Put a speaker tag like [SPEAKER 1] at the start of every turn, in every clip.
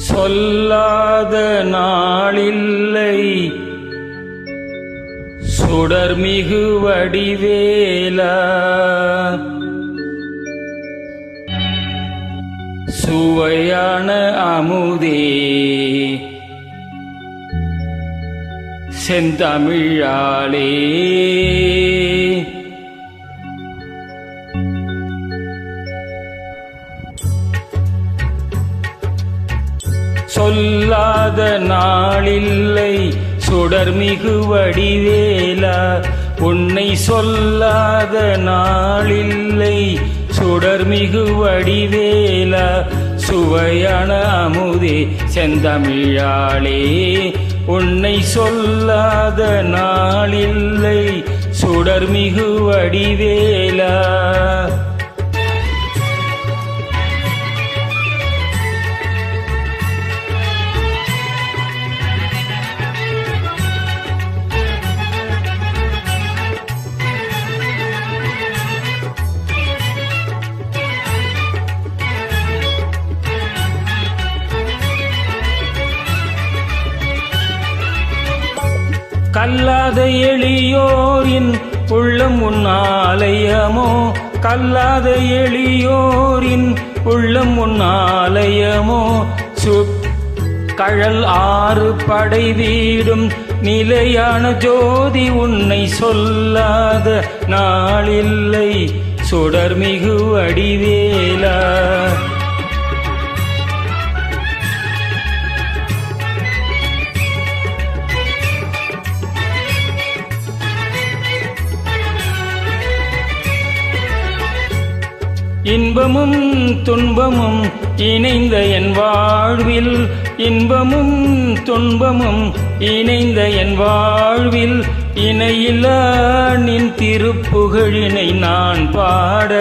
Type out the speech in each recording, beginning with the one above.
[SPEAKER 1] சொல்லாத நாளில்லை சுடர்மிகு வடிவேலா சுவையான அமுதே செந்தமிழாலே சொல்லாத நாளில்லை சுடர்மிகு வடிவேலா உன்னை சொல்லாத நாளில்லை சுடர்மிகு வடிவேலா சுவையான அமுதே செந்தமிழாலே உன்னை சொல்லாத நாளில்லை சுடர்மிகு வடிவேலா கல்லாத எளியோரின் உள்ளம் உன் ஆலயமோ கல்லாத எளியோரின் உள்ளம் உன் ஆலயமோ கழல் ஆறு படை வீடும் நிலையான ஜோதி உன்னை சொல்லாத நாளில்லை சுடர்மிகு வடிவேலா இன்பமும் துன்பமும் இணைந்த என் வாழ்வில் இன்பமும் துன்பமும் இணைந்த என் வாழ்வில் இணையிலா நின் திருப்புகழினை நான் பாட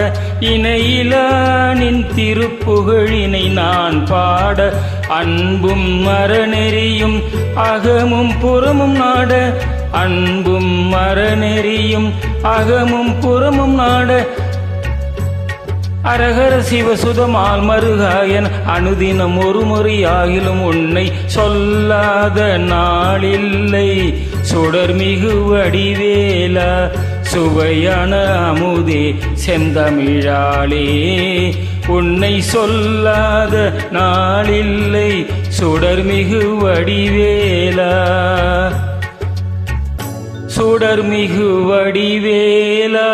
[SPEAKER 1] இணையிலா நின் திருப்புகழினை நான் பாட அன்பும் மரநெறியும் அகமும் புறமும் நாட அன்பும் மரநெறியும் அகமும் புறமும் நாட அரகர சிவசுதமால் மருகாயன் அனுதினம் ஒரு முறையாகிலும் உன்னை சொல்லாத நாளில்லை சுடர்மிகு வடிவேலா சுவையான அமுதே செந்தமிழாலே உன்னை சொல்லாத நாளில்லை சுடர்மிகு வடிவேலா சுடர்மிகு வடிவேலா